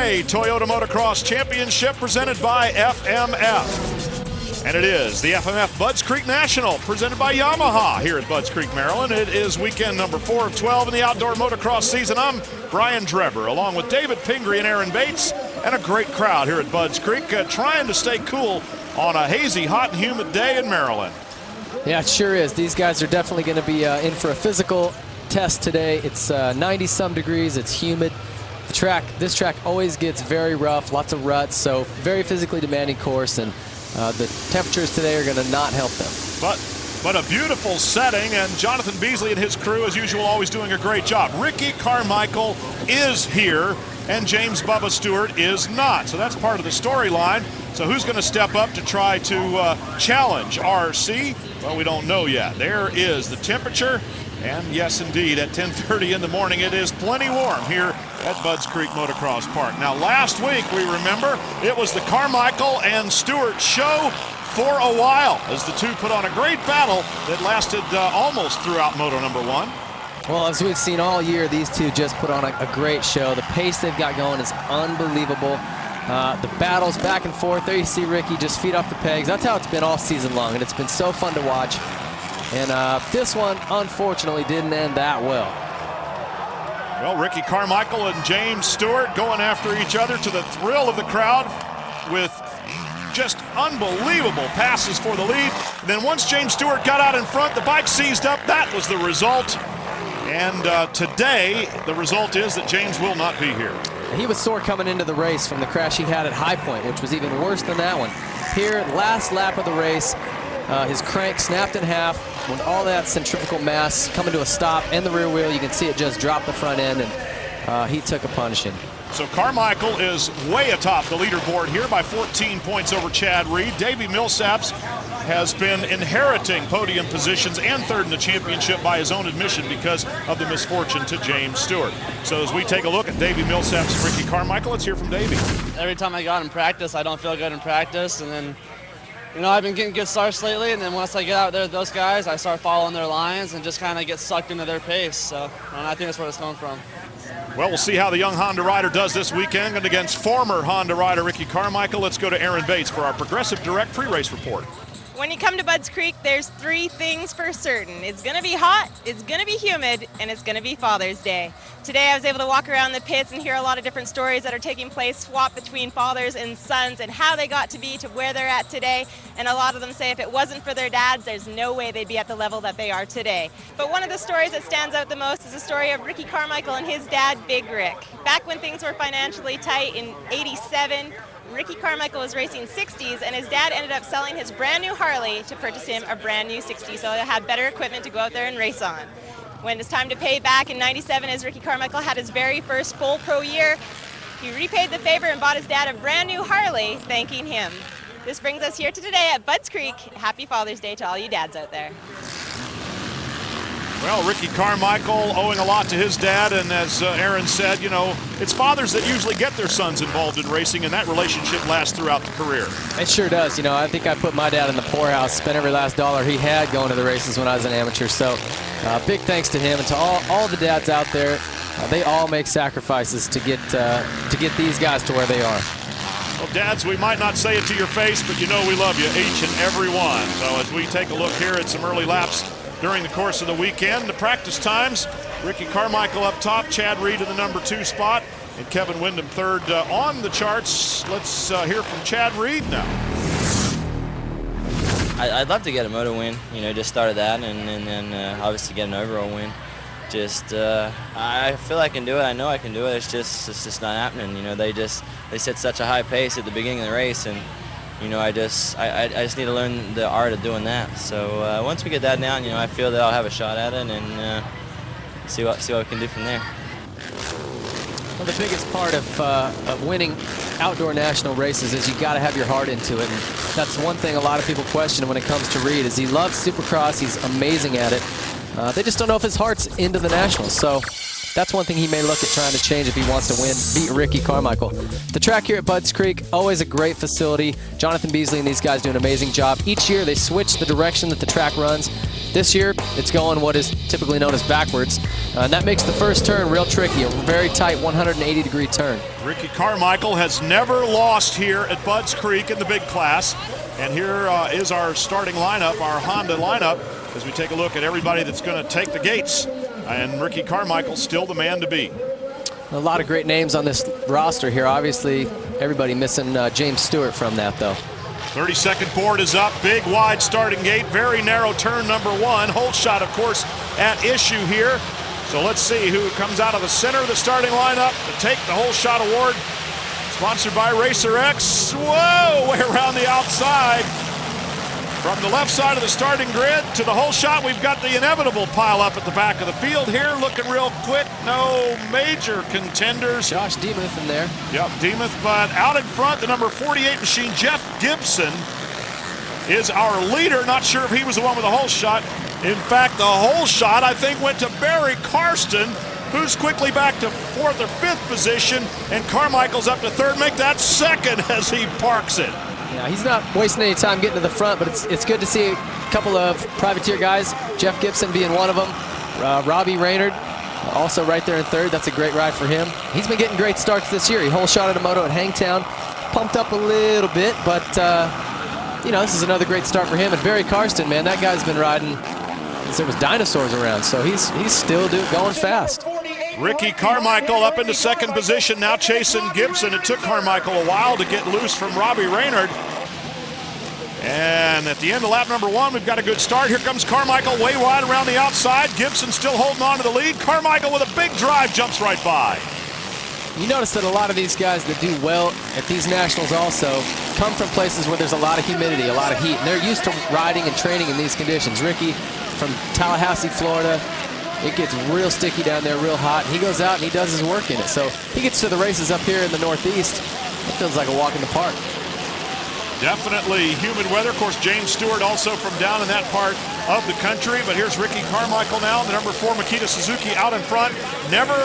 3A Toyota Motocross Championship presented by FMF. And it is the FMF BuddsCreek National presented by Yamaha here at BuddsCreek, Maryland. It is weekend number 4 of 12 in the outdoor motocross season. I'm Brian Drebber along with David Pingree and Aaron Bates and a great crowd here at BuddsCreek trying to stay cool on a hazy, hot and humid day in Maryland. Yeah, it sure is. These guys are definitely going to be in for a physical test today. It's 90-some degrees. It's humid. This track always gets very rough, lots of ruts, so very physically demanding course, and the temperatures today are going to not help them. But a beautiful setting, and Jonathan Beasley and his crew, as usual, always doing a great job. Ricky Carmichael is here, and James Bubba Stewart is not. So that's part of the storyline. So who's going to step up to try to challenge RC? Well, we don't know yet. There is the temperature. And yes, indeed, at 10:30 in the morning, it is plenty warm here at BuddsCreek Motocross Park. Now, last week, we remember, it was the Carmichael and Stewart show for a while as the two put on a great battle that lasted almost throughout Moto number 1. Well, as we've seen all year, these two just put on a great show. The pace they've got going is unbelievable. The battles back and forth. There you see Ricky just feet off the pegs. That's how it's been all season long, and it's been so fun to watch. And this one, unfortunately, didn't end that well. Well, Ricky Carmichael and James Stewart going after each other to the thrill of the crowd with just unbelievable passes for the lead. And then once James Stewart got out in front, the bike seized up. That was the result. And today, the result is that James will not be here. He was sore coming into the race from the crash he had at High Point, which was even worse than that one. Here, last lap of the race, his crank snapped in half with all that centrifugal mass coming to a stop and the rear wheel. You can see it just drop the front end, and he took a punishing. So Carmichael is way atop the leaderboard here by 14 points over Chad Reed. Davey Millsaps has been inheriting podium positions and third in the championship by his own admission because of the misfortune to James Stewart. So as we take a look at Davey Millsaps and Ricky Carmichael, let's hear from Davey. Every time I got in practice, I don't feel good in practice, and then I've been getting good starts lately, and then once I get out there with those guys, I start following their lines and just kind of get sucked into their pace. So I think that's where it's coming from. Well, we'll see how the young Honda rider does this weekend and against former Honda rider Ricky Carmichael. Let's go to Aaron Bates for our Progressive Direct pre-race report. When you come to BuddsCreek, there's 3 things for certain. It's going to be hot, it's going to be humid, and it's going to be Father's Day. Today I was able to walk around the pits and hear a lot of different stories that are taking place, swap between fathers and sons, and how they got to be to where they're at today. And a lot of them say if it wasn't for their dads, there's no way they'd be at the level that they are today. But one of the stories that stands out the most is the story of Ricky Carmichael and his dad, Big Rick. Back when things were financially tight in '87, Ricky Carmichael was racing 60s, and his dad ended up selling his brand new Harley to purchase him a brand new 60, so he had better equipment to go out there and race on. When it's time to pay back in '97, as Ricky Carmichael had his very first full pro year, he repaid the favor and bought his dad a brand new Harley, thanking him. This brings us here to today at BuddsCreek. Happy Father's Day to all you dads out there. Well, Ricky Carmichael owing a lot to his dad, and as Aaron said, it's fathers that usually get their sons involved in racing, and that relationship lasts throughout the career. It sure does. I think I put my dad in the poorhouse, spent every last dollar he had going to the races when I was an amateur. So big thanks to him and to all the dads out there. They all make sacrifices to get these guys to where they are. Well, dads, we might not say it to your face, but we love you, each and every one. So as we take a look here at some early laps during the course of the weekend, the practice times, Ricky Carmichael up top, Chad Reed in the number 2 spot, and Kevin Windham third on the charts. Let's hear from Chad Reed now. I'd love to get a moto win, just started that, and then obviously get an overall win. I feel I can do it. I know I can do it. It's just not happening. They set such a high pace at the beginning of the race, and I just need to learn the art of doing that. So once we get that down, I feel that I'll have a shot at it, and see what we can do from there. Well, the biggest part of winning outdoor national races is you got to have your heart into it, and that's one thing a lot of people question when it comes to Reed. Is he loves Supercross? He's amazing at it. They just don't know if his heart's into the nationals. So that's one thing he may look at trying to change if he wants to win, beat Ricky Carmichael. The track here at BuddsCreek, always a great facility. Jonathan Beasley and these guys do an amazing job. Each year they switch the direction that the track runs. This year, it's going what is typically known as backwards. And that makes the first turn real tricky, a very tight 180-degree turn. Ricky Carmichael has never lost here at BuddsCreek in the big class. And here is our starting lineup, our Honda lineup, as we take a look at everybody that's going to take the gates. And Ricky Carmichael still the man to beat. A lot of great names on this roster here. Obviously, everybody missing James Stewart from that, though. 30-second board is up. Big, wide starting gate. Very narrow turn number 1. Hole shot, of course, at issue here. So let's see who comes out of the center of the starting lineup to take the hole shot award. Sponsored by Racer X. Whoa, way around the outside. From the left side of the starting grid to the hole shot, we've got the inevitable pile up at the back of the field here. Looking real quick. No major contenders. Josh Demuth in there. Yep, Demuth, but out in front, the number 48 machine, Jeff Gibson, is our leader. Not sure if he was the one with the hole shot. In fact, the hole shot, I think, went to Barry Karsten, who's quickly back to 4th or 5th position, and Carmichael's up to 3rd. Make that 2nd as he parks it. Yeah, he's not wasting any time getting to the front, but it's good to see a couple of privateer guys, Jeff Gibson being one of them, Robbie Raynard also right there in 3rd. That's a great ride for him. He's been getting great starts this year. He hole shot at a moto at Hangtown, pumped up a little bit, but you know, this is another great start for him. And Barry Karsten, man, that guy's been riding since there was dinosaurs around, so he's still going fast. Ricky Carmichael up into 2nd position, now chasing Gibson. It took Carmichael a while to get loose from Robbie Raynard. And at the end of lap number 1, we've got a good start. Here comes Carmichael way wide around the outside. Gibson still holding on to the lead. Carmichael with a big drive jumps right by. You notice that a lot of these guys that do well at these nationals also come from places where there's a lot of humidity, a lot of heat, and they're used to riding and training in these conditions. Ricky from Tallahassee, Florida. It gets real sticky down there, real hot, and he goes out and he does his work in it. So he gets to the races up here in the Northeast. It feels like a walk in the park. Definitely humid weather. Of course, James Stewart also from down in that part of the country. But here's Ricky Carmichael now, the number 4 Makita Suzuki out in front. Never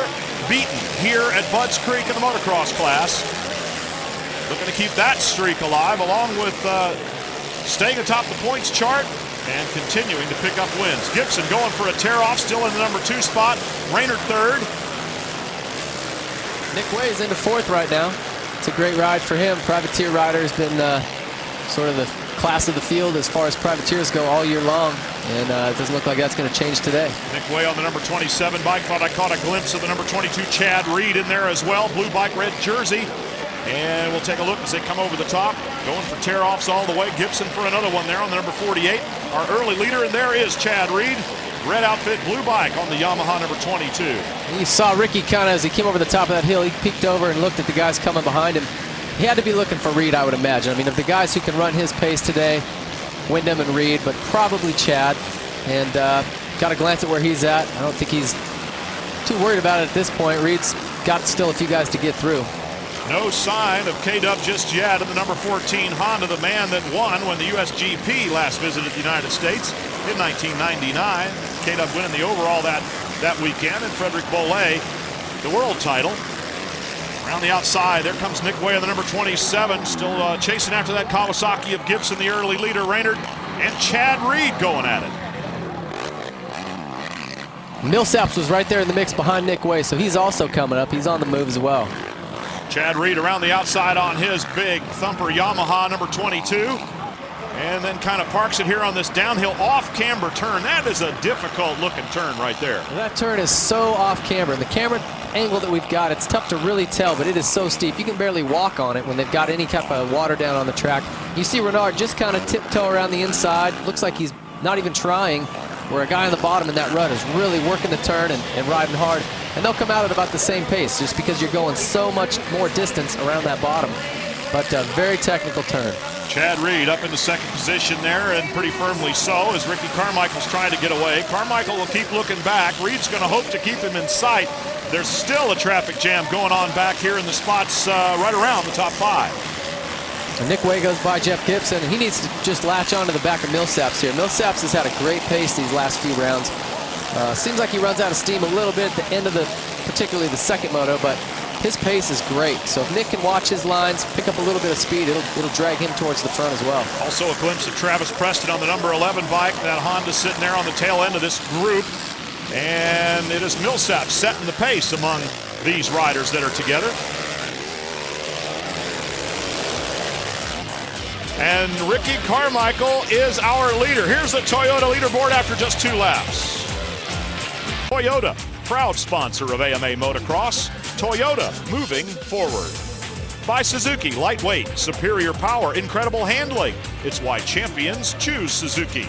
beaten here at BuddsCreek in the motocross class. Looking to keep that streak alive, along with staying atop the points chart and continuing to pick up wins. Gibson going for a tear-off, still in the number 2 spot. Raynard 3rd. Nick Way is into 4th right now. It's a great ride for him. Privateer rider has been sort of the class of the field as far as privateers go all year long, and it doesn't look like that's going to change today. Nick Way on the number 27 bike. Thought I caught a glimpse of the number 22 Chad Reed in there as well. Blue bike, red jersey. And we'll take a look as they come over the top. Going for tear-offs all the way. Gibson for another one there on the number 48. Our early leader, and there is Chad Reed. Red outfit, blue bike on the Yamaha number 22. You saw Ricky kind of, as he came over the top of that hill, he peeked over and looked at the guys coming behind him. He had to be looking for Reed, I would imagine. I mean, of the guys who can run his pace today, Wyndham and Reed, but probably Chad. And got a glance at where he's at. I don't think he's too worried about it at this point. Reed's got still a few guys to get through. No sign of K-Dub just yet in the number 14 Honda, the man that won when the USGP last visited the United States in 1999. K-Dub winning the overall that weekend, and Frederick Bollet the world title. Around the outside, there comes Nick Way on the number 27, still chasing after that Kawasaki of Gibson, the early leader, Raynard, and Chad Reed going at it. Millsaps was right there in the mix behind Nick Way, so he's also coming up. He's on the move as well. Chad Reed around the outside on his big thumper Yamaha number 22. And then kind of parks it here on this downhill off-camber turn. That is a difficult-looking turn right there. That turn is so off-camber. The camera angle that we've got, it's tough to really tell, but it is so steep. You can barely walk on it when they've got any type of water down on the track. You see Renard just kind of tiptoe around the inside. Looks like he's not even trying, where a guy on the bottom in that rut is really working the turn and riding hard. And they'll come out at about the same pace just because you're going so much more distance around that bottom. But a very technical turn. Chad Reed up into 2nd position there, and pretty firmly so, as Ricky Carmichael's trying to get away. Carmichael will keep looking back. Reed's going to hope to keep him in sight. There's still a traffic jam going on back here in the spots right around the top 5. And Nick Way goes by Jeff Gibson, and he needs to just latch onto the back of Millsaps here. Millsaps has had a great pace these last few rounds. Seems like he runs out of steam a little bit at the end of particularly the second moto, but his pace is great. So if Nick can watch his lines, pick up a little bit of speed, it'll drag him towards the front as well. Also a glimpse of Travis Preston on the number 11 bike. That Honda sitting there on the tail end of this group. And it is Millsap setting the pace among these riders that are together. And Ricky Carmichael is our leader. Here's the Toyota leaderboard after just 2 laps. Toyota, proud sponsor of AMA Motocross. Toyota, moving forward. By Suzuki, lightweight, superior power, incredible handling. It's why champions choose Suzuki.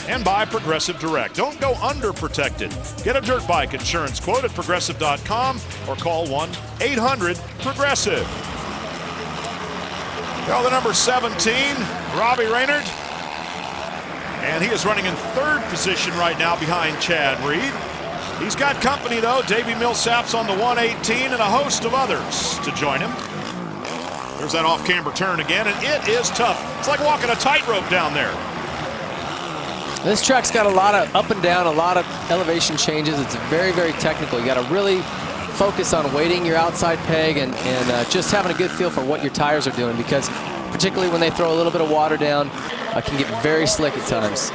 And by Progressive Direct. Don't go underprotected. Get a dirt bike insurance quote at progressive.com or call 1-800-PROGRESSIVE. Well, the number 17, Robbie Reynard. And he is running in 3rd position right now behind Chad Reed. He's got company, though. Davey Millsap's on the 118 and a host of others to join him. There's that off-camber turn again, and it is tough. It's like walking a tightrope down there. This track's got a lot of up and down, a lot of elevation changes. It's very, very technical. You got to really focus on weighting your outside peg and just having a good feel for what your tires are doing, because particularly when they throw a little bit of water down, it can get very slick at times.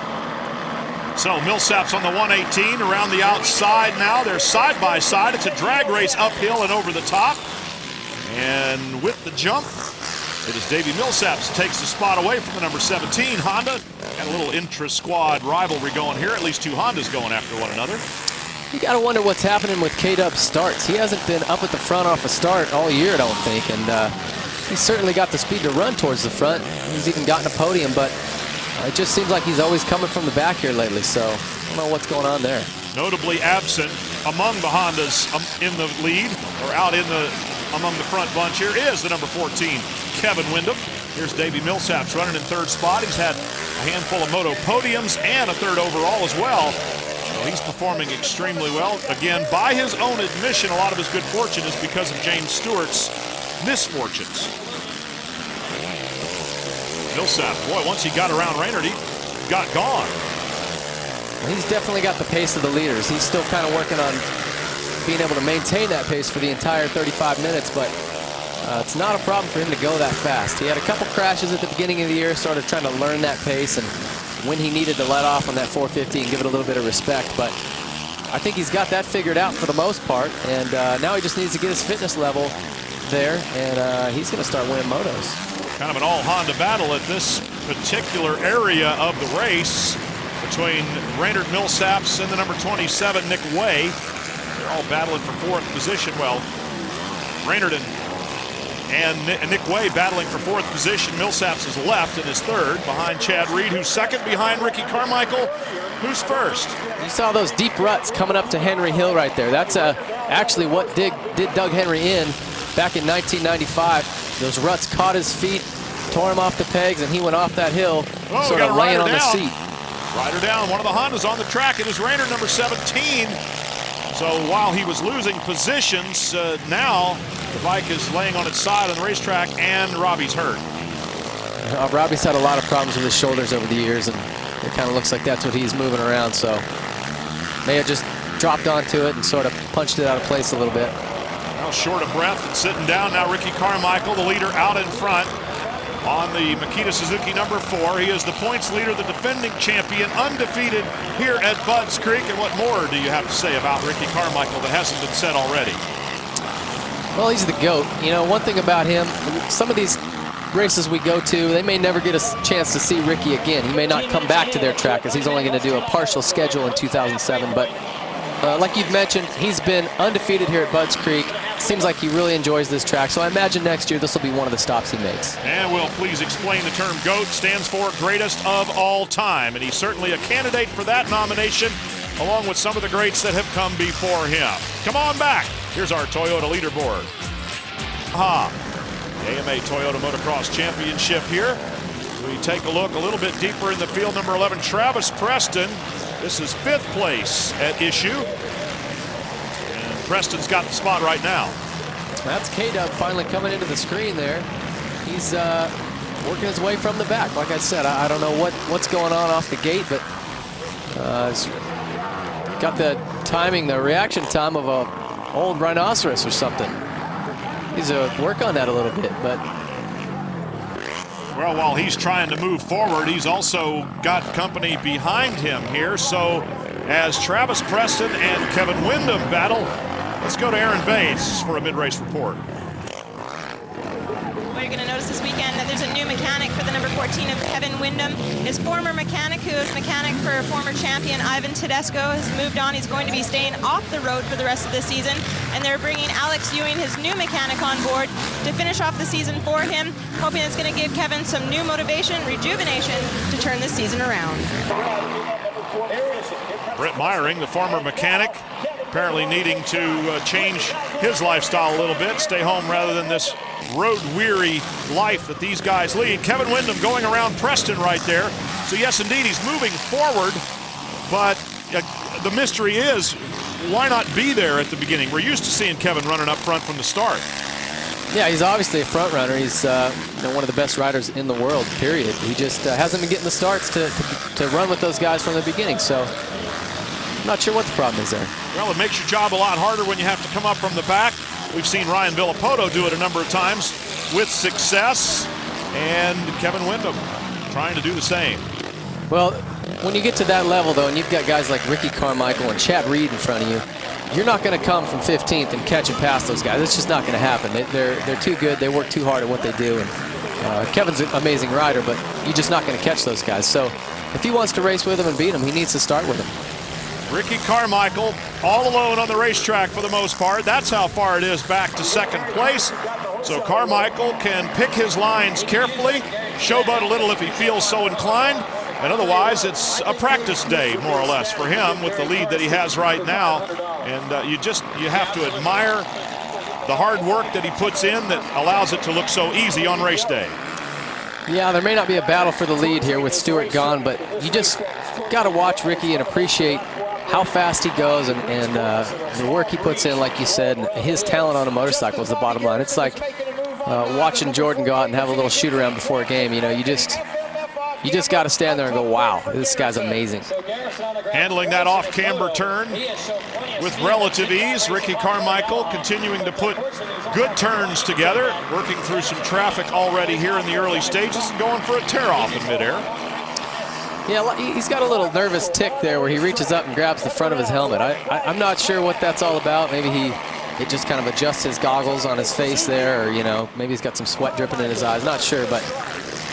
So Millsap's on the 118 around the outside now. They're side by side. It's a drag race uphill and over the top. And with the jump, it is Davey Millsaps takes the spot away from the number 17 Honda. Got a little intra-squad rivalry going here. At least 2 Hondas going after one another. You got to wonder what's happening with K-Dub's starts. He hasn't been up at the front off a start all year, I don't think. And he's certainly got the speed to run towards the front. He's even gotten a podium, but it just seems like he's always coming from the back here lately. So I don't know what's going on there. Notably absent among the Hondas in the lead, or out in the among the front bunch here, is the number 14, Kevin Windham. Here's Davey Millsaps running in 3rd spot. He's had a handful of moto podiums and a 3rd overall as well. So he's performing extremely well. Again, by his own admission, a lot of his good fortune is because of James Stewart's misfortunes. Millsap, boy, once he got around Reynard, he got gone. He's definitely got the pace of the leaders. He's still kind of working on being able to maintain that pace for the entire 35 minutes, but it's not a problem for him to go that fast. He had a couple crashes at the beginning of the year, started trying to learn that pace and when he needed to let off on that 450 and give it a little bit of respect, but I think he's got that figured out for the most part, and now he just needs to get his fitness level there, and he's going to start winning motos. Kind of an all-Honda battle at this particular area of the race between Reynard Millsaps and the number 27, Nick Way. They're all battling for 4th position. Well, Reynard and Nick Way battling for 4th position. Millsaps is left and is 3rd behind Chad Reed, who's 2nd behind Ricky Carmichael, who's 1st. You saw those deep ruts coming up to Henry Hill right there. That's actually what did Doug Henry in back in 1995. Those ruts caught his feet, tore him off the pegs, and he went off that hill, sort of laying on the seat. Rider down, one of the Hondas on the track. It is Reynard, number 17. So while he was losing positions, now the bike is laying on its side on the racetrack, and Robbie's hurt. Robbie's had a lot of problems with his shoulders over the years, and it kind of looks like that's what he's moving around. So may have just dropped onto it and sort of punched it out of place a little bit. Now short of breath and sitting down. Now Ricky Carmichael, the leader, out in front on the Makita Suzuki number 4. He is the points leader, the defending champion, undefeated here at BuddsCreek. And what more do you have to say about Ricky Carmichael that hasn't been said already? Well, he's the GOAT. You know, one thing about him, some of these races we go to, they may never get a chance to see Ricky again. He may not come back to their track because he's only going to do a partial schedule in 2007. But like you've mentioned, he's been undefeated here at BuddsCreek. Seems like he really enjoys this track, so I imagine next year this will be one of the stops he makes. And we'll please explain the term GOAT stands for greatest of all time, and he's certainly a candidate for that nomination, along with some of the greats that have come before him. Come on back. Here's our Toyota leaderboard. The AMA Toyota Motocross Championship here. We take a look a little bit deeper in the field. Number 11, Travis Preston. This is 5th place at issue. Preston's got the spot right now. That's K-Dub finally coming into the screen there. He's working his way from the back. Like I said, I don't know what's going on off the gate, but he's got the timing, the reaction time of a old rhinoceros or something. needs to work on that a little bit, but. Well, while he's trying to move forward, he's also got company behind him here. So as Travis Preston and Kevin Windham battle, let's go to Aaron Bates for a mid-race report. Well, you're going to notice this weekend that there's a new mechanic for the number 14 of Kevin Windham. His former mechanic, who is mechanic for former champion Ivan Tedesco, has moved on. He's going to be staying off the road for the rest of the season. And they're bringing Alex Ewing, his new mechanic, on board to finish off the season for him, hoping it's going to give Kevin some new motivation, rejuvenation to turn this season around. Brett Meyering, the former mechanic, apparently needing to change his lifestyle a little bit, stay home rather than this road-weary life that these guys lead. Kevin Windham going around Preston right there. So yes, indeed, he's moving forward, but the mystery is, why not be there at the beginning? We're used to seeing Kevin running up front from the start. Yeah, he's obviously a front runner. He's one of the best riders in the world, period. He just hasn't been getting the starts to run with those guys from the beginning. So I'm not sure what the problem is there. Well, it makes your job a lot harder when you have to come up from the back. We've seen Ryan Villapoto do it a number of times with success, and Kevin Windham trying to do the same. Well, when you get to that level, though, and you've got guys like Ricky Carmichael and Chad Reed in front of you, you're not going to come from 15th and catch and pass those guys. It's just not going to happen. They're too good. They work too hard at what they do. And Kevin's an amazing rider, but you're just not going to catch those guys. So if he wants to race with them and beat them, he needs to start with them. Ricky Carmichael all alone on the racetrack for the most part. That's how far it is back to second place. So Carmichael can pick his lines carefully, showboat a little if he feels so inclined, and otherwise it's a practice day more or less for him with the lead that he has right now. And you have to admire the hard work that he puts in that allows it to look so easy on race day. Yeah, there may not be a battle for the lead here with Stewart gone, but you just got to watch Ricky and appreciate how fast he goes and the work he puts in, like you said, and his talent on a motorcycle is the bottom line. It's like watching Jordan go out and have a little shoot around before a game. You know, you just got to stand there and go, wow, this guy's amazing. Handling that off-camber turn with relative ease. Ricky Carmichael continuing to put good turns together, working through some traffic already here in the early stages and going for a tear-off in midair. Yeah, he's got a little nervous tick there where he reaches up and grabs the front of his helmet. I'm not sure what that's all about. Maybe it just kind of adjusts his goggles on his face there, or, you know, maybe he's got some sweat dripping in his eyes. Not sure, but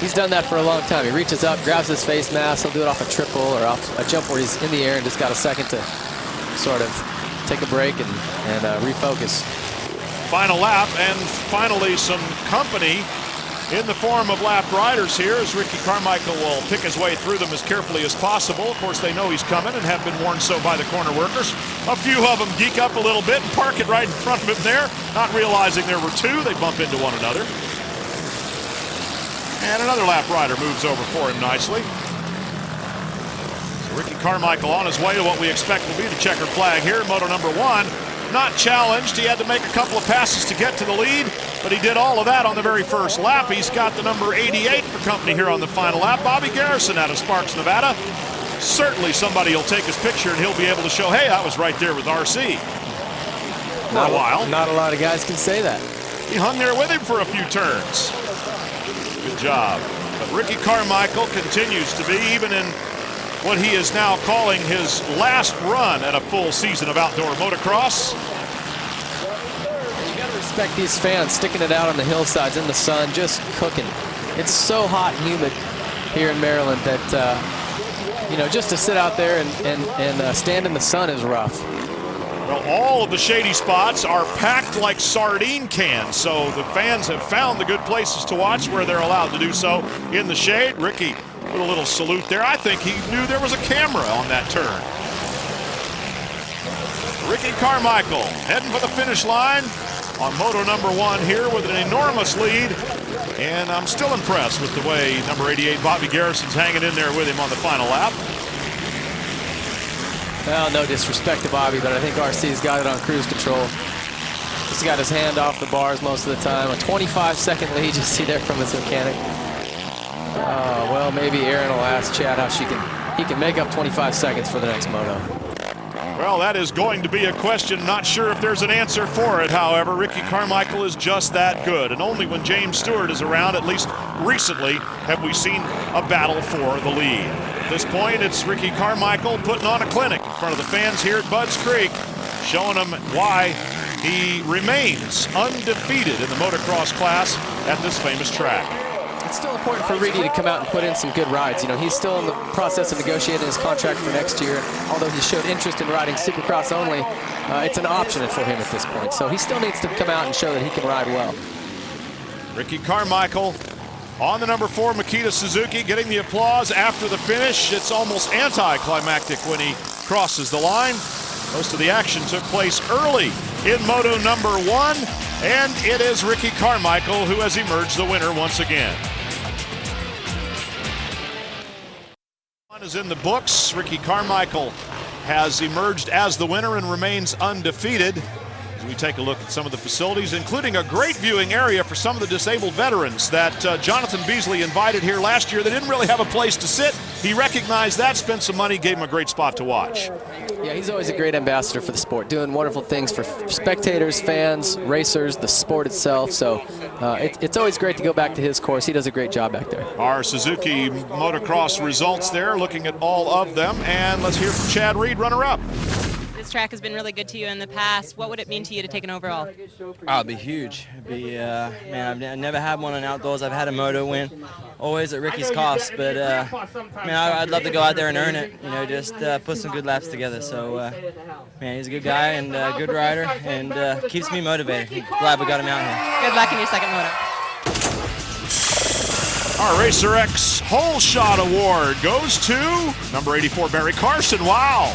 he's done that for a long time. He reaches up, grabs his face mask. He'll do it off a triple or off a jump where he's in the air and just got a second to sort of take a break and refocus. Final lap, and finally some company in the form of lap riders here as Ricky Carmichael will pick his way through them as carefully as possible. Of course, they know he's coming and have been warned so by the corner workers. A few of them geek up a little bit and park it right in front of him there, not realizing there were two. They bump into one another. And another lap rider moves over for him nicely. So Ricky Carmichael on his way to what we expect will be the checkered flag here, moto number 1. Not challenged. He had to make a couple of passes to get to the lead, but he did all of that on the very first lap. He's got the number 88 for company here on the final lap. Bobby Garrison out of Sparks, Nevada. Certainly somebody will take his picture and he'll be able to show, hey, I was right there with RC for a while. Not a lot of guys can say that. He hung there with him for a few turns. Good job. But Ricky Carmichael continues to be, even in what he is now calling his last run at a full season of outdoor motocross. You got to respect these fans sticking it out on the hillsides in the sun, just cooking. It's so hot and humid here in Maryland that, you know, just to sit out there and stand in the sun is rough. Well, all of the shady spots are packed like sardine cans, so the fans have found the good places to watch where they're allowed to do so in the shade. Ricky with a little salute there. I think he knew there was a camera on that turn. Ricky Carmichael heading for the finish line on moto number 1 here with an enormous lead. And I'm still impressed with the way number 88 Bobby Garrison's hanging in there with him on the final lap. Well, no disrespect to Bobby, but I think RC's got it on cruise control. He's got his hand off the bars most of the time. A 25-second lead you see there from his mechanic. Well, maybe Aaron will ask Chad how he can make up 25 seconds for the next moto. Well, that is going to be a question. Not sure if there's an answer for it, however. Ricky Carmichael is just that good. And only when James Stewart is around, at least recently, have we seen a battle for the lead. At this point, it's Ricky Carmichael putting on a clinic in front of the fans here at BuddsCreek, showing them why he remains undefeated in the motocross class at this famous track. It's still important for Ricky to come out and put in some good rides. You know, he's still in the process of negotiating his contract for next year. Although he showed interest in riding Supercross only, it's an option for him at this point. So he still needs to come out and show that he can ride well. Ricky Carmichael on the number 4 Makita Suzuki, getting the applause after the finish. It's almost anticlimactic when he crosses the line. Most of the action took place early in Moto number 1, and it is Ricky Carmichael who has emerged the winner once again. Is in the books. Ricky Carmichael has emerged as the winner and remains undefeated. As we take a look at some of the facilities, including a great viewing area for some of the disabled veterans that Jonathan Beasley invited here last year. They didn't really have a place to sit. He recognized that, spent some money, gave him a great spot to watch. Yeah, he's always a great ambassador for the sport, doing wonderful things for spectators, fans, racers, the sport itself. So it's always great to go back to his course. He does a great job back there. Our Suzuki motocross results there, looking at all of them. And let's hear from Chad Reed, runner-up. This track has been really good to you in the past. What would it mean to you to take an overall? Oh, it'd be huge. It'd be, man, I've never had one in outdoors. I've had a moto win, always at Ricky's cost. But, man, I'd love to go out there and earn it, you know, just put some good laps together. So, man, he's a good guy and a good rider and keeps me motivated. Glad we got him out here. Good luck in your second moto. Our Racer X Hole Shot Award goes to number 84, Barry Carson. Wow.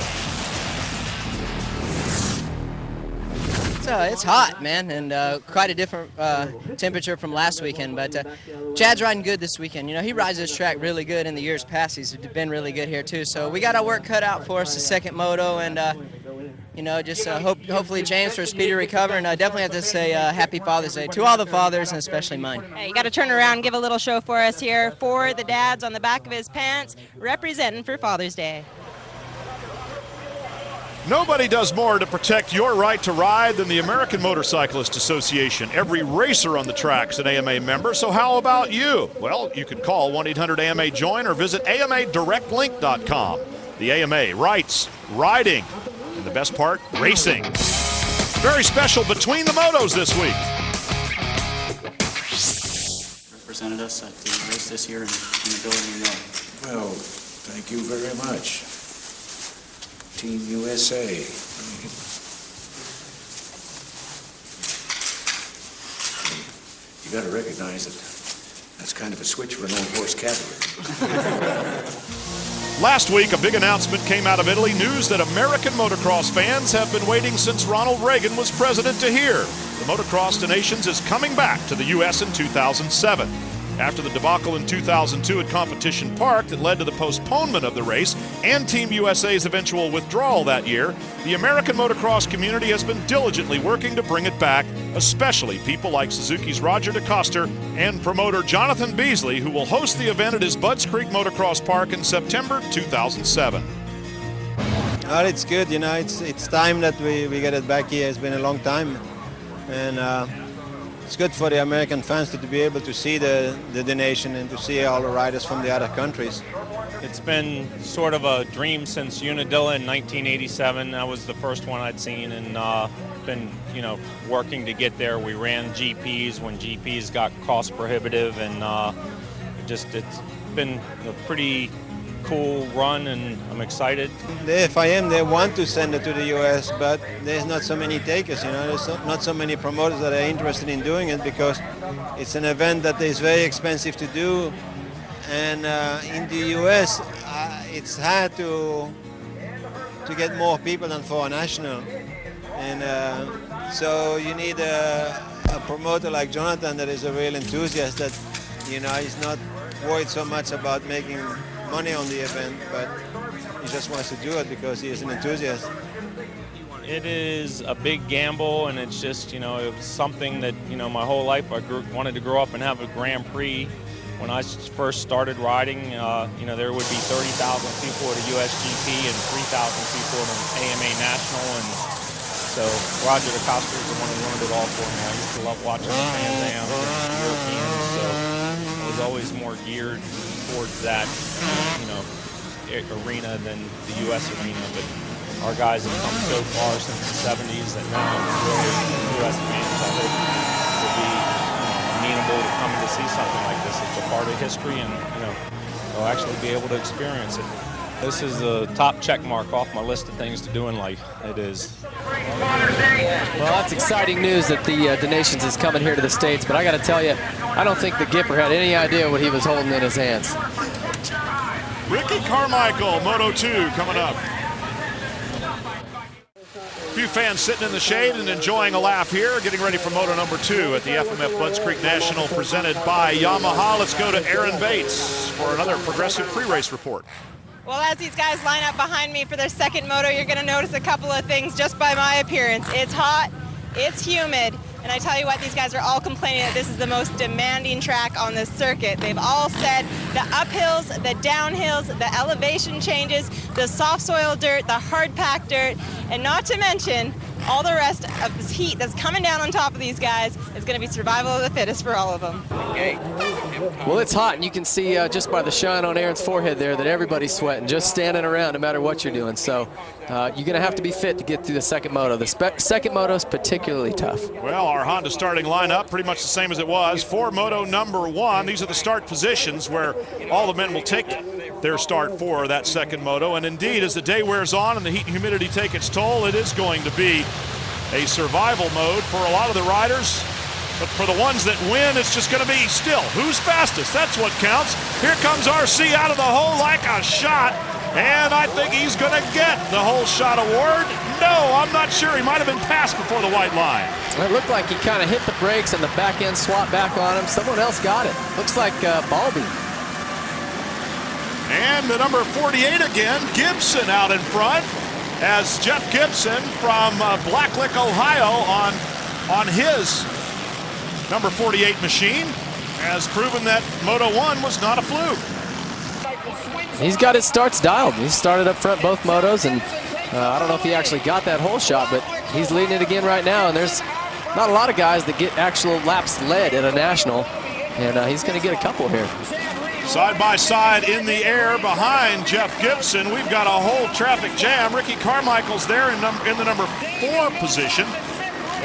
It's hot, man, and quite a different temperature from last weekend. But Chad's riding good this weekend. You know, he rides this track really good in the years past. He's been really good here, too. So we got our work cut out for us, the second moto, and, you know, just hopefully James for a speedy recovery. And I definitely have to say Happy Father's Day to all the fathers, and especially mine. Hey, you got to turn around and give a little show for us here for the dads on the back of his pants, representing for Father's Day. Nobody does more to protect your right to ride than the American Motorcyclist Association. Every racer on the track's an AMA member, so how about you? Well, you can call 1-800-AMA-JOIN or visit AMADirectLink.com. The AMA writes, riding, and the best part, racing. Very special Between the Motos this week. Represented us at the race this year in the building. Well, thank you very much. Team USA. You got to recognize that that's kind of a switch for an old horse cavalry. Last week, a big announcement came out of Italy, news that American motocross fans have been waiting since Ronald Reagan was president to hear. The Motocross to Nations is coming back to the U.S. in 2007. After the debacle in 2002 at Competition Park that led to the postponement of the race and Team USA's eventual withdrawal that year, the American motocross community has been diligently working to bring it back, especially people like Suzuki's Roger DeCoster and promoter Jonathan Beasley, who will host the event at his BuddsCreek Motocross Park in September 2007. Well, it's good, you know, it's time that we get it back here. It's been a long time, and it's good for the American fans to be able to see the nation and to see all the riders from the other countries. It's been sort of a dream since Unadilla in 1987. That was the first one I'd seen, and been, you know, working to get there. We ran GPs when GPs got cost prohibitive, and it's been a pretty cool run, and I'm excited. The FIM, they want to send it to the US, but there's not so many takers, you know, there's not so many promoters that are interested in doing it because it's an event that is very expensive to do, and in the US it's hard to get more people than for a national, and so you need a promoter like Jonathan that is a real enthusiast, that, you know, he's not worried so much about making money on the event, but he just wants to do it because he is an enthusiast. It is a big gamble, and it's just, you know, it was something that, you know, my whole life I wanted to grow up and have a Grand Prix when I first started riding, you know, there would be 30,000 people at a USGP and 3,000 people at an AMA National, and so Roger DeCoster is the one who learned it all for me. I used to love watching the Trans Ams and the Europeans, so I was always more geared towards that, you know, arena than the U.S. arena. But our guys have come so far since the 70s that now really U.S. fans, I hope, will be, you know, amenable to coming to see something like this. It's a part of history, and you know, they'll actually be able to experience it. This is the top check mark off my list of things to do in life. It is. Well, that's exciting news that the Nations is coming here to the States, but I got to tell you, I don't think the Gipper had any idea what he was holding in his hands. Ricky Carmichael, Moto 2 coming up. A few fans sitting in the shade and enjoying a laugh here, getting ready for Moto number 2 at the FMF BuddsCreek National presented by Yamaha. Let's go to Aaron Bates for another Progressive pre-race report. Well, as these guys line up behind me for their second moto, you're going to notice a couple of things just by my appearance. It's hot, it's humid, and I tell you what, these guys are all complaining that this is the most demanding track on this circuit. They've all said the uphills, the downhills, the elevation changes, the soft soil dirt, the hard packed dirt, and not to mention all the rest of this heat that's coming down on top of these guys is going to be survival of the fittest for all of them. Well, it's hot, and you can see just by the shine on Aaron's forehead there that everybody's sweating, just standing around no matter what you're doing. So you're going to have to be fit to get through the second moto. The second moto is particularly tough. Well, our Honda starting lineup, pretty much the same as it was for Moto number 1. These are the start positions where all the men will take their start for that second moto. And indeed, as the day wears on and the heat and humidity take its toll, it is going to be a survival mode for a lot of the riders. But for the ones that win, it's just going to be still who's fastest. That's what counts. Here comes RC out of the hole like a shot. And I think he's going to get the whole shot award. No, I'm not sure. He might have been passed before the white line. It looked like he kind of hit the brakes and the back end swapped back on him. Someone else got it. Looks like Balby. And the number 48 again, Gibson out in front, as Jeff Gibson from Blacklick, Ohio on his number 48 machine has proven that Moto 1 was not a fluke. He's got his starts dialed. He started up front both motos, and I don't know if he actually got that whole shot, but he's leading it again right now, and there's not a lot of guys that get actual laps led at a national, and he's going to get a couple here. Side by side in the air behind Jeff Gibson. We've got a whole traffic jam. Ricky Carmichael's there in the number 4 position,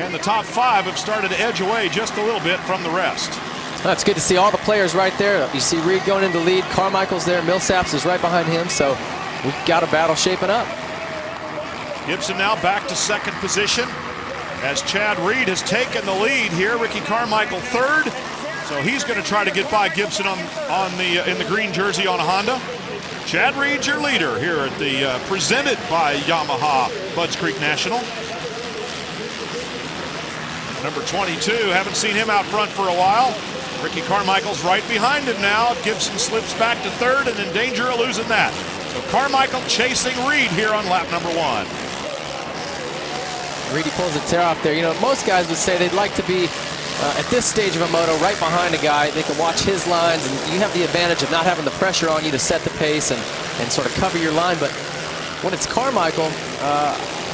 and the top 5 have started to edge away just a little bit from the rest. That's good to see all the players right there. You see Reed going into the lead. Carmichael's there. Millsaps is right behind him. So we've got a battle shaping up. Gibson now back to second position as Chad Reed has taken the lead here. Ricky Carmichael third. So he's going to try to get by Gibson in the green jersey on a Honda. Chad Reed, your leader here at the presented by Yamaha BuddsCreek National. Number 22, haven't seen him out front for a while. Ricky Carmichael's right behind him now. Gibson slips back to third and in danger of losing that. So Carmichael chasing Reed here on lap number 1. Reedy pulls the tear off there. You know, most guys would say they'd like to be at this stage of a moto right behind a guy. They can watch his lines, and you have the advantage of not having the pressure on you to set the pace and sort of cover your line. But when it's Carmichael,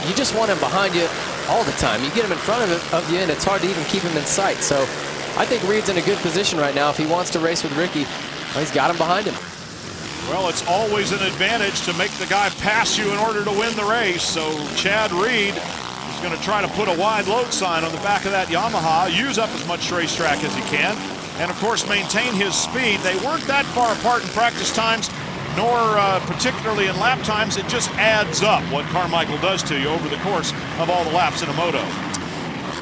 you just want him behind you all the time. You get him in front of you, and it's hard to even keep him in sight. So I think Reed's in a good position right now. If he wants to race with Ricky, well, he's got him behind him. Well, it's always an advantage to make the guy pass you in order to win the race. So Chad Reed is going to try to put a wide load sign on the back of that Yamaha, use up as much racetrack as he can, and of course maintain his speed. They weren't that far apart in practice times, nor particularly in lap times. It just adds up what Carmichael does to you over the course of all the laps in a moto.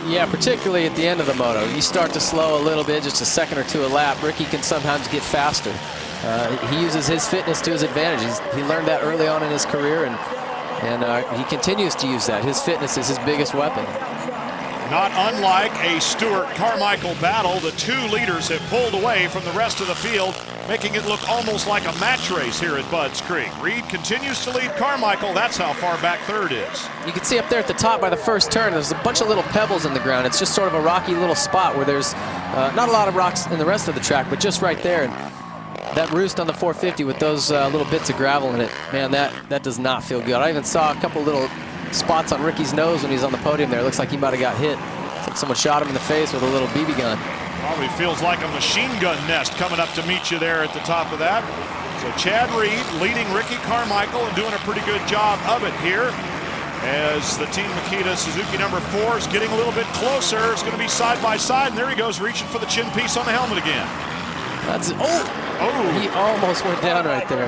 Yeah, particularly at the end of the moto. You start to slow a little bit, just a second or two a lap. Ricky can sometimes get faster. He uses his fitness to his advantage. He learned that early on in his career, and he continues to use that. His fitness is his biggest weapon. Not unlike a Stewart-Carmichael battle, the two leaders have pulled away from the rest of the field making it look almost like a match race here at Budds Creek. Reed continues to lead Carmichael. That's how far back third is. You can see up there at the top by the first turn, there's a bunch of little pebbles in the ground. It's just sort of a rocky little spot where there's not a lot of rocks in the rest of the track, but just right there. And that roost on the 450 with those little bits of gravel in it, man, that does not feel good. I even saw a couple little spots on Ricky's nose when he's on the podium there. It looks like he might have got hit. It's like someone shot him in the face with a little BB gun. Probably feels like a machine gun nest coming up to meet you there at the top of that. So Chad Reed leading Ricky Carmichael and doing a pretty good job of it here. As the Team Makita Suzuki number 4 is getting a little bit closer. It's going to be side by side, and there he goes reaching for the chin piece on the helmet again. That's he almost went down right there.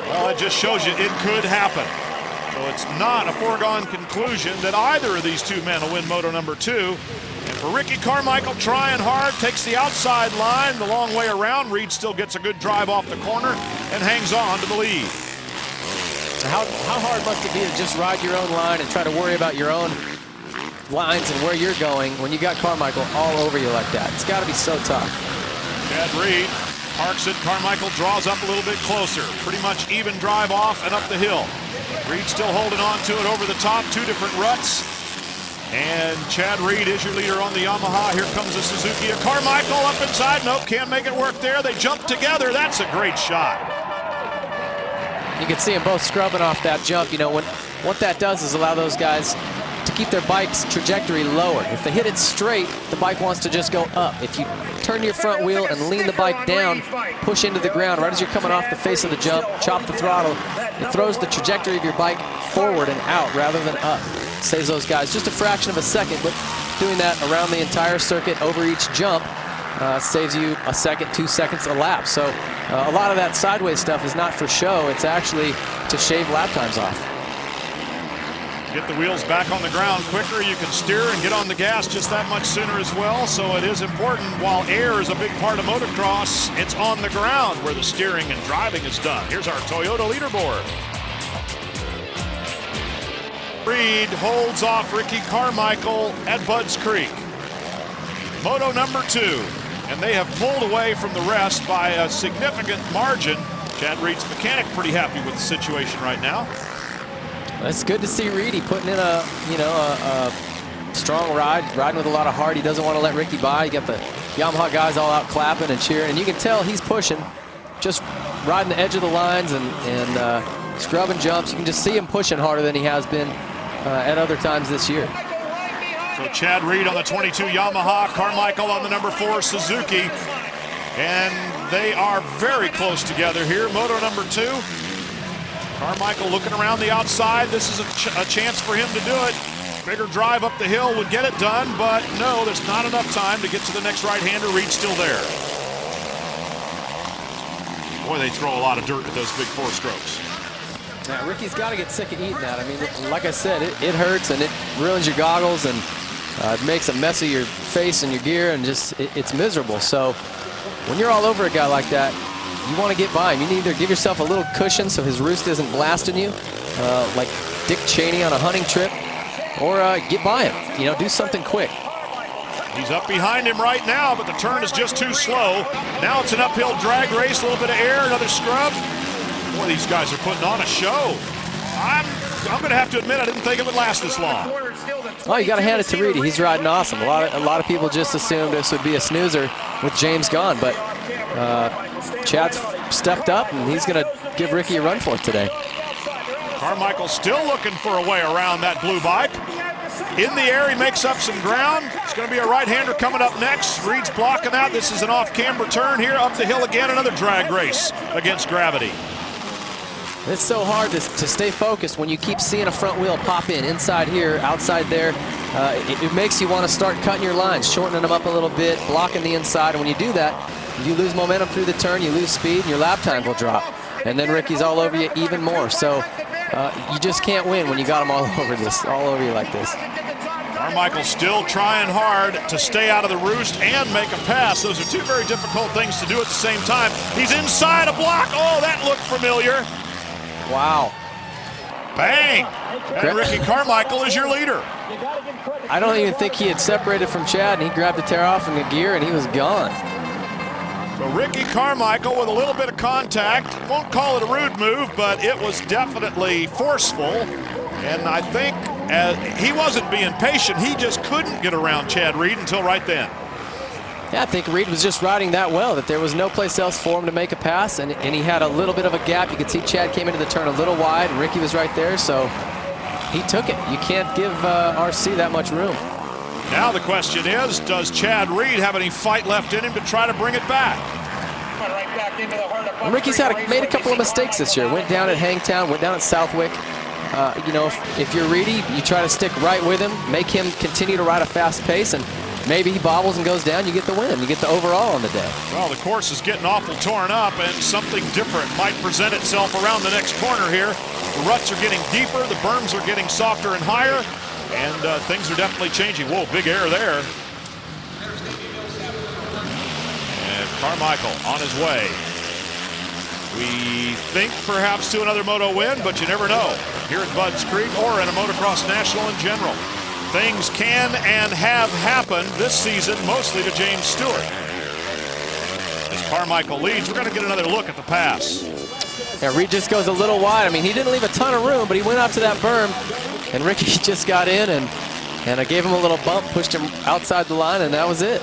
Well, it just shows you it could happen. So it's not a foregone conclusion that either of these two men will win Moto number 2. And for Ricky Carmichael, trying hard, takes the outside line the long way around. Reed still gets a good drive off the corner and hangs on to the lead. How hard must it be to just ride your own line and try to worry about your own lines and where you're going when you got Carmichael all over you like that? It's got to be so tough. Chad Reed parks it. Carmichael draws up a little bit closer. Pretty much even drive off and up the hill. Reed still holding on to it over the top. 2 different ruts. And Chad Reed is your leader on the Yamaha. Here comes the Suzuki. A Carmichael up inside. Nope, can't make it work there. They jump together. That's a great shot. You can see them both scrubbing off that jump. You know, what that does is allow those guys to keep their bike's trajectory lower. If they hit it straight, the bike wants to just go up. If you turn your front wheel and lean the bike down, push into the ground right as you're coming off the face of the jump, chop the throttle, it throws the trajectory of your bike forward and out rather than up. Saves those guys just a fraction of a second, but doing that around the entire circuit over each jump saves you a second, 2 seconds a lap. So a lot of that sideways stuff is not for show. It's actually to shave lap times off. Get the wheels back on the ground quicker. You can steer and get on the gas just that much sooner as well. So it is important. While air is a big part of motocross, it's on the ground where the steering and driving is done. Here's our Toyota leaderboard. Reed holds off Ricky Carmichael at Budds Creek. Moto number 2. And they have pulled away from the rest by a significant margin. Chad Reed's mechanic pretty happy with the situation right now. It's good to see Reedy putting in a strong ride, riding with a lot of heart. He doesn't want to let Ricky by. You got the Yamaha guys all out clapping and cheering, and you can tell he's pushing, just riding the edge of the lines and scrubbing jumps. You can just see him pushing harder than he has been at other times this year. So Chad Reed on the 22 Yamaha, Carmichael on the number 4 Suzuki, and they are very close together here. Moto number 2. Carmichael looking around the outside. This is a chance for him to do it. Bigger drive up the hill would get it done, but no, there's not enough time to get to the next right-hander. Reed's still there. Boy, they throw a lot of dirt at those big 4 strokes. Now, Ricky's got to get sick of eating that. I mean, like I said, it hurts and it ruins your goggles and it makes a mess of your face and your gear and just it's miserable. So when you're all over a guy like that, you want to get by him. You need to either give yourself a little cushion so his roost isn't blasting you, like Dick Cheney on a hunting trip, or get by him. You know, do something quick. He's up behind him right now, but the turn is just too slow. Now it's an uphill drag race, a little bit of air, another scrub. Boy, these guys are putting on a show. I'm going to have to admit I didn't think it would last this long. Well, you got to hand it to Reedy. He's riding awesome. A lot of people just assumed this would be a snoozer with James gone, but Chad's stepped up, and he's going to give Ricky a run for it today. Carmichael still looking for a way around that blue bike. In the air, he makes up some ground. It's going to be a right-hander coming up next. Reed's blocking that. This is an off-camber turn here. Up the hill again, another drag race against gravity. It's so hard to stay focused when you keep seeing a front wheel pop in, inside here, outside there. It makes you want to start cutting your lines, shortening them up a little bit, blocking the inside. And when you do that, you lose momentum through the turn, you lose speed, and your lap time will drop. And then Ricky's all over you even more. So you just can't win when you got him all over you like this. Carmichael still trying hard to stay out of the roost and make a pass. Those are two very difficult things to do at the same time. He's inside a block. Oh, that looked familiar. Wow. Bang! And Ricky Carmichael is your leader. I don't even think he had separated from Chad, and he grabbed the tear off in the gear, and he was gone. So Ricky Carmichael with a little bit of contact. Won't call it a rude move, but it was definitely forceful. And I think he wasn't being patient. He just couldn't get around Chad Reed until right then. Yeah, I think Reed was just riding that well, that there was no place else for him to make a pass, and he had a little bit of a gap. You could see Chad came into the turn a little wide, and Ricky was right there, so he took it. You can't give RC that much room. Now the question is, does Chad Reed have any fight left in him to try to bring it back? And Ricky's made a couple of mistakes this year. Went down at Hangtown, went down at Southwick. You know, if you're Reedy, you try to stick right with him, make him continue to ride a fast pace, and maybe he bobbles and goes down, you get the win. You get the overall on the day. Well, the course is getting awful torn up, and something different might present itself around the next corner here. The ruts are getting deeper, the berms are getting softer and higher, and things are definitely changing. Whoa, big air there. And Carmichael on his way. We think perhaps to another moto win, but you never know. Here at BuddsCreek or in a motocross national in general. Things can and have happened this season, mostly to James Stewart. As Carmichael leads, we're going to get another look at the pass. Yeah, Reed just goes a little wide. I mean, he didn't leave a ton of room, but he went out to that berm, and Ricky just got in, and I gave him a little bump, pushed him outside the line, and that was it.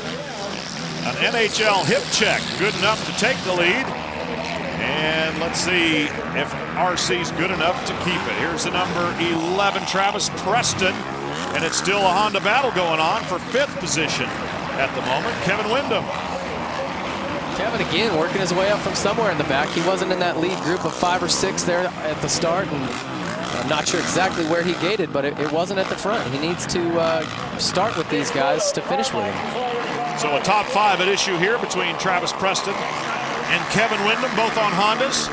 An NHL hip check, good enough to take the lead. And let's see if RC's good enough to keep it. Here's the number 11, Travis Preston. And it's still a Honda battle going on for 5th position at the moment. Kevin Windham. Kevin again working his way up from somewhere in the back. He wasn't in that lead group of 5 or 6 there at the start, and I'm not sure exactly where he gated, but it wasn't at the front. He needs to start with these guys to finish with him. So a top 5 at issue here between Travis Preston and Kevin Windham, both on Hondas.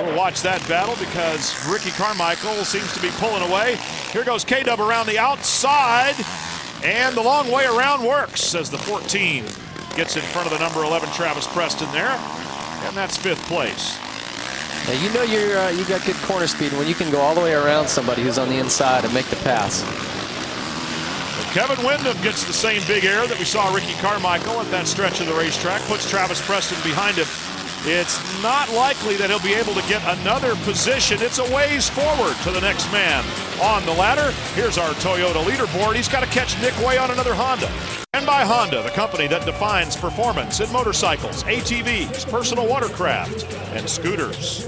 We'll watch that battle because Ricky Carmichael seems to be pulling away. Here goes K-Dub around the outside, and the long way around works as the 14 gets in front of the number 11 Travis Preston there, and that's 5th place. Now you know you got good corner speed when you can go all the way around somebody who's on the inside and make the pass. Kevin Windham gets the same big air that we saw Ricky Carmichael at that stretch of the racetrack, puts Travis Preston behind him. It's not likely that he'll be able to get another position. It's a ways forward to the next man on the ladder. Here's our Toyota leaderboard. He's got to catch Nick Way on another Honda. And by Honda, the company that defines performance in motorcycles, ATVs, personal watercraft, and scooters.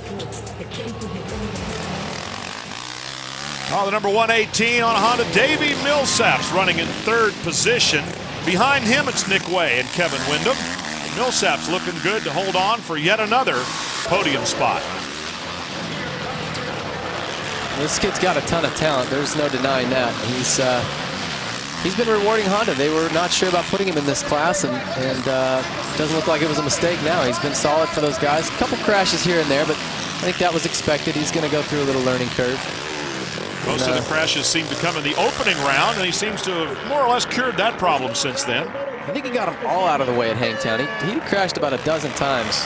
Oh, the number 118 on a Honda, Davey Millsap's running in 3rd position. Behind him, it's Nick Way and Kevin Windham. Millsap's looking good to hold on for yet another podium spot. This kid's got a ton of talent. There's no denying that. He's been rewarding Honda. They were not sure about putting him in this class, and doesn't look like it was a mistake now. He's been solid for those guys. A couple crashes here and there, but I think that was expected. He's going to go through a little learning curve. Most of the crashes seem to come in the opening round, and he seems to have more or less cured that problem since then. I think he got them all out of the way at Hangtown. He crashed about a dozen times.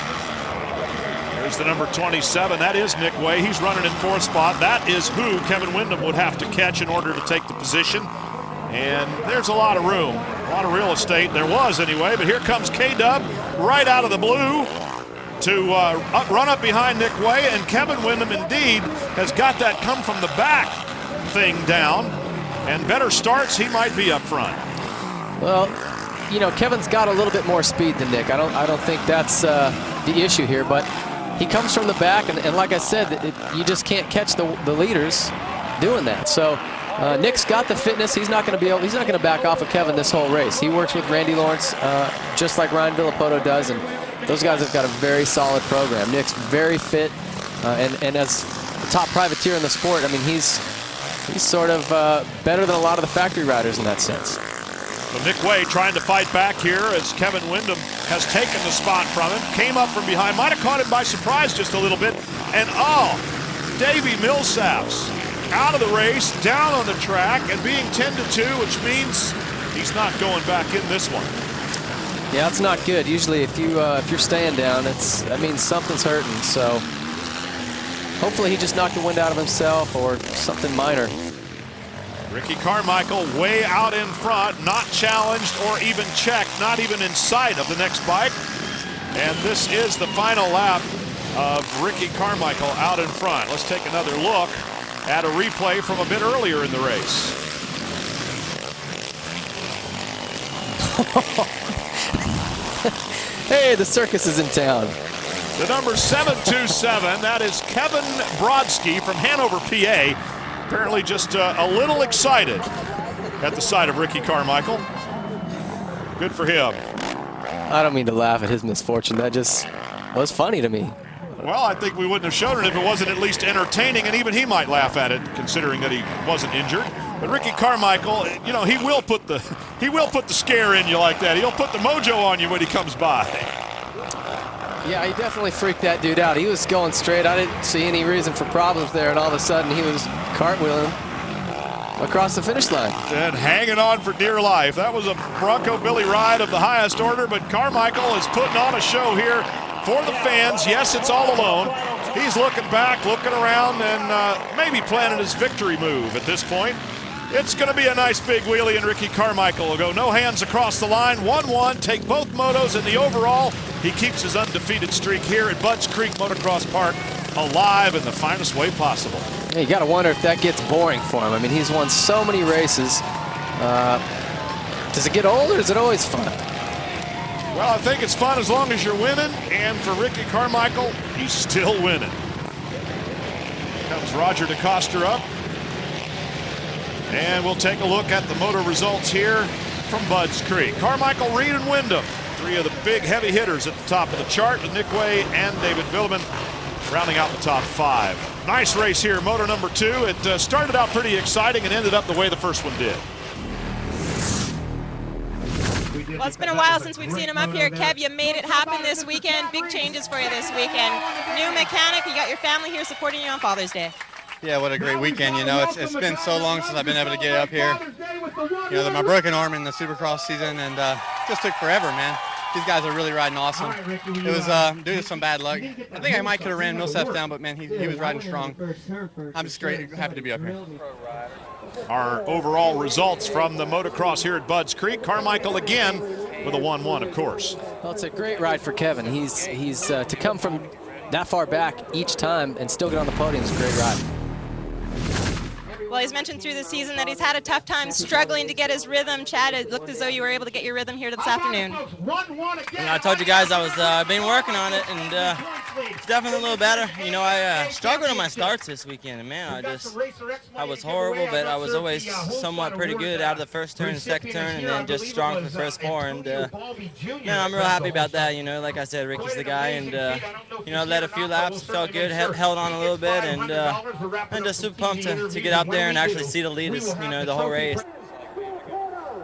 There's the number 27. That is Nick Way. He's running in 4th spot. That is who Kevin Windham would have to catch in order to take the position. And there's a lot of room, a lot of real estate. There was anyway, but here comes K-Dub right out of the blue to run up behind Nick Way. And Kevin Windham indeed has got that come from the back thing down. And better starts, he might be up front. Well, you know, Kevin's got a little bit more speed than Nick. I don't think that's the issue here, but he comes from the back, and like I said, you just can't catch the leaders doing that. So Nick's got the fitness. He's not going to back off of Kevin this whole race. He works with Randy Lawrence just like Ryan Villapoto does, and those guys have got a very solid program. Nick's very fit, and as the top privateer in the sport, I mean, he's sort of better than a lot of the factory riders in that sense. So Nick Way trying to fight back here as Kevin Windham has taken the spot from him. Came up from behind, might have caught him by surprise just a little bit. And Davey Millsaps out of the race, down on the track, and being 10-2, which means he's not going back in this one. Yeah, it's not good. Usually if you're staying down, that means something's hurting. So hopefully he just knocked the wind out of himself or something minor. Ricky Carmichael way out in front, not challenged or even checked, not even in sight of the next bike. And this is the final lap of Ricky Carmichael out in front. Let's take another look at a replay from a bit earlier in the race. Hey, the circus is in town. The number 727, that is Kevin Brodsky from Hanover, PA. Apparently just a little excited at the sight of Ricky Carmichael. Good for him. I don't mean to laugh at his misfortune. That just was funny to me. Well, I think we wouldn't have shown it if it wasn't at least entertaining, and even he might laugh at it, considering that he wasn't injured. But Ricky Carmichael, you know, he will put the scare in you like that. He'll put the mojo on you when he comes by. Yeah, he definitely freaked that dude out. He was going straight. I didn't see any reason for problems there, and all of a sudden he was cartwheeling across the finish line. And hanging on for dear life. That was a Bronco Billy ride of the highest order, but Carmichael is putting on a show here for the fans. Yes, it's all alone. He's looking back, looking around, and maybe planning his victory move at this point. It's going to be a nice big wheelie, and Ricky Carmichael will go no hands across the line. 1-1, take both motos in the overall. He keeps his undefeated streak here at BuddsCreek Motocross Park alive in the finest way possible. Yeah, you got to wonder if that gets boring for him. I mean, he's won so many races. Does it get old, or is it always fun? Well, I think it's fun as long as you're winning, and for Ricky Carmichael, he's still winning. Comes Roger DeCoster up. And we'll take a look at the moto results here from BuddsCreek. Carmichael, Reed, and Wyndham, three of the big heavy hitters at the top of the chart, with Nick Way and David Villeman rounding out the top five. Nice race here, moto number 2. It started out pretty exciting and ended up the way the first one did. Well, it's been a while since we've seen him up here. Kev, you made it happen this weekend. Big changes for you this weekend. New mechanic, you got your family here supporting you on Father's Day. Yeah, what a great weekend. You know, it's been so long since I've been able to get up here. You know, my broken arm in the Supercross season, and just took forever, man. These guys are really riding awesome. It was due to some bad luck. I think I might could have ran Millsap down, but man, he was riding strong. I'm just happy to be up here. Our overall results from the motocross here at BuddsCreek. Carmichael again with a 1-1, of course. Well, it's a great ride for Kevin. He's to come from that far back each time and still get on the podium is a great ride. Well, he's mentioned through the season that he's had a tough time struggling to get his rhythm. Chad, it looked as though you were able to get your rhythm here this afternoon. You know, I told you guys I was been working on it, and it's definitely a little better. You know, I struggled on my starts this weekend, and man, I was horrible, but I was always somewhat pretty good out of the first turn and second turn, and then just strong for the first 4. And man, I'm real happy about that. You know, like I said, Ricky's the guy, and you know, led a few laps, felt good, held on a little bit, and I'm just super pumped to get out there and actually see the leaders, you know, the whole race.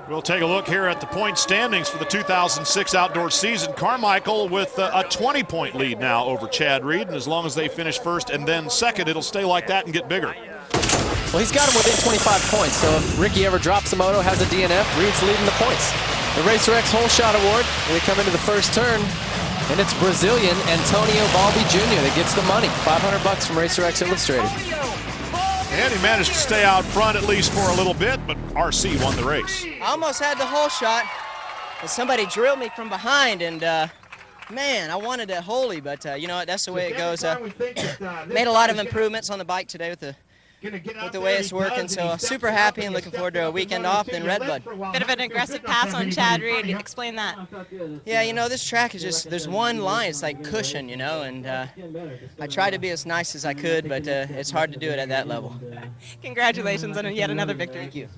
We'll take a look here at the point standings for the 2006 outdoor season. Carmichael with a 20-point lead now over Chad Reed, and as long as they finish first and then second, it'll stay like that and get bigger. Well, he's got him within 25 points, so if Ricky ever drops a moto, has a DNF, Reed's leading the points. The Racer X Hole Shot Award, they come into the first turn, and it's Brazilian Antonio Balbi Jr. that gets the money. $500 from Racer X Illustrated. And he managed to stay out front at least for a little bit, but RC won the race. I almost had the hole shot, but somebody drilled me from behind, and man, I wanted that holy, but you know what, that's the way it goes. Made a lot of improvements on the bike today with the way it's working, so super happy and looking forward to a weekend off in Redbud. Bit of an aggressive pass on Chad Reed. Explain that. Yeah, you know, this track is just, there's one line, it's like cushion, you know, and I tried to be as nice as I could, but it's hard to do it at that level. Congratulations on yet another victory. Thank you.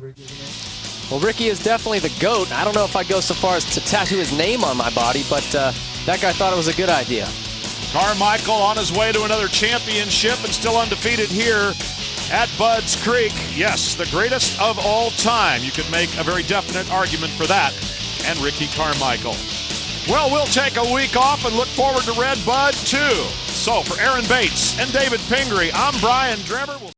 Well, Ricky is definitely the GOAT. I don't know if I'd go so far as to tattoo his name on my body, but that guy thought it was a good idea. Carmichael on his way to another championship and still undefeated here at BuddsCreek. Yes, the greatest of all time. You could make a very definite argument for that. And Ricky Carmichael. Well, we'll take a week off and look forward to Red Bud too. So for Aaron Bates and David Pingree, I'm Brian Drever.